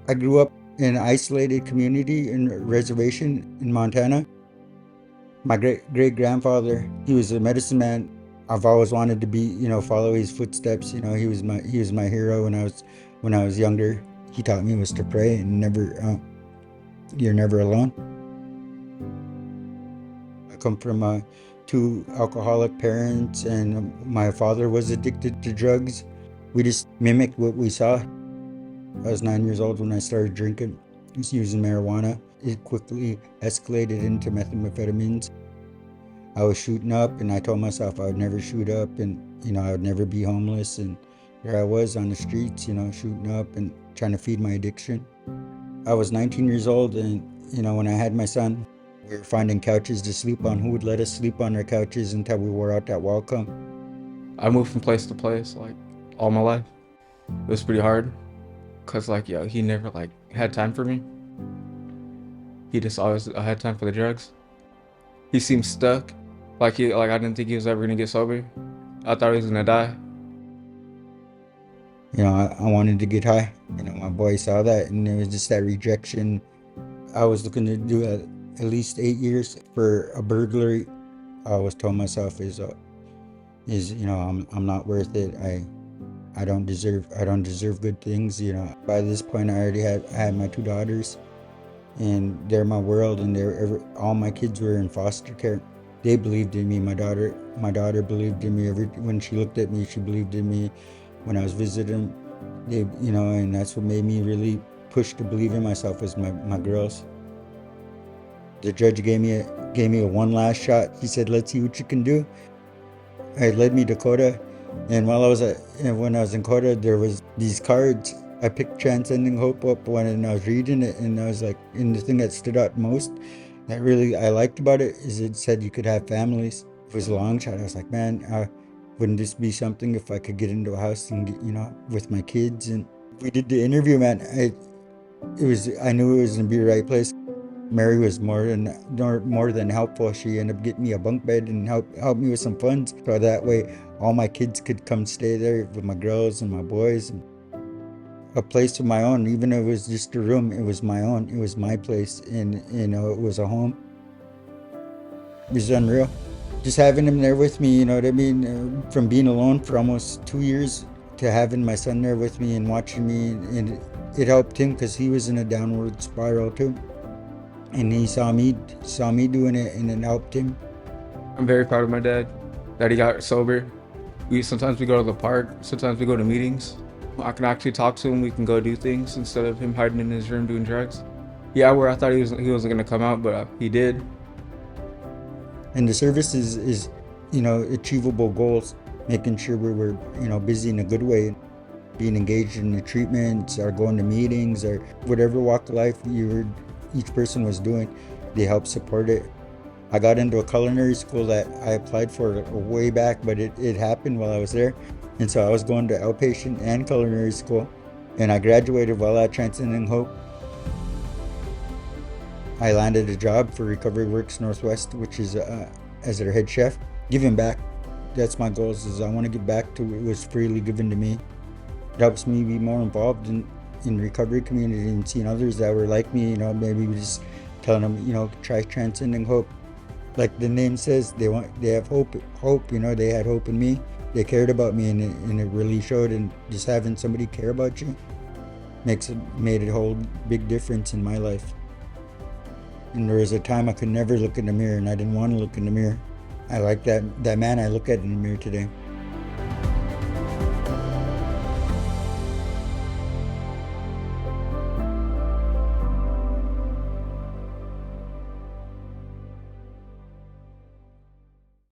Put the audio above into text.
I grew up in an isolated community in a reservation in Montana. My great grandfather, he was a medicine man. I've always wanted to be, follow his footsteps. He was my hero when I was younger. He taught me was to pray and never, you're never alone. I come from two alcoholic parents, and my father was addicted to drugs. We just mimicked what we saw. I was 9 years old when I started drinking. I was using marijuana. It quickly escalated into methamphetamines. I was shooting up, and I told myself I would never shoot up, and I would never be homeless. And there I was on the streets, shooting up and trying to feed my addiction. I was 19 years old, and when I had my son, we were finding couches to sleep on. Who would let us sleep on our couches until we wore out that welcome? I moved from place to place like all my life. It was pretty hard because he never had time for me. He just always had time for the drugs. He seemed stuck. I didn't think he was ever gonna get sober. I thought he was gonna die. I wanted to get high. My boy saw that, and it was just that rejection. I was looking to do at least 8 years for a burglary. I always told myself I'm not worth it. I don't deserve good things. By this point I had my two daughters, and they're my world, and all my kids were in foster care. They believed in me. My daughter believed in me. When she looked at me, she believed in me. When I was visiting, and that's what made me really push to believe in myself was my girls. The judge gave me a one last shot. He said, "Let's see what you can do." It led me to Coda, and when I was in Coda, there was these cards. I picked Transcending Hope up and I was reading it, and I was like, and the thing that stood out most, that really I liked about it, is it said you could have families. It was a long shot. I was like, man, wouldn't this be something if I could get into a house and with my kids? And we did the interview, man. I knew it was gonna be the right place. Mary was more than helpful. She ended up getting me a bunk bed and helped me with some funds, so that way all my kids could come stay there with my girls and my boys. And a place of my own, even if it was just a room, it was my own. It was my place, and it was a home. It was unreal. Just having him there with me, you know what I mean? From being alone for almost 2 years to having my son there with me and watching me, and it helped him because he was in a downward spiral too. And he saw me doing it, and it helped him. I'm very proud of my dad that he got sober. Sometimes we go to the park, sometimes we go to meetings. I can actually talk to him, we can go do things instead of him hiding in his room doing drugs. Yeah, where I thought he wasn't gonna come out, but he did. And the service is achievable goals, making sure we're busy in a good way, being engaged in the treatments or going to meetings or whatever walk of life each person was doing. They helped support it. I got into a culinary school that I applied for way back, but it happened while I was there. And so I was going to outpatient and culinary school, and I graduated while at Transcending Hope. I landed a job for Recovery Works Northwest, which is as their head chef. Giving back, that's my goals, is I want to give back to what was freely given to me. It helps me be more involved in recovery community and seeing others that were like me, maybe just telling them, try Transcending Hope. Like the name says, they have hope, they had hope in me. They cared about me, and it really showed. And just having somebody care about you made a whole big difference in my life. And there was a time I could never look in the mirror, and I didn't want to look in the mirror. I like that man I look at in the mirror today.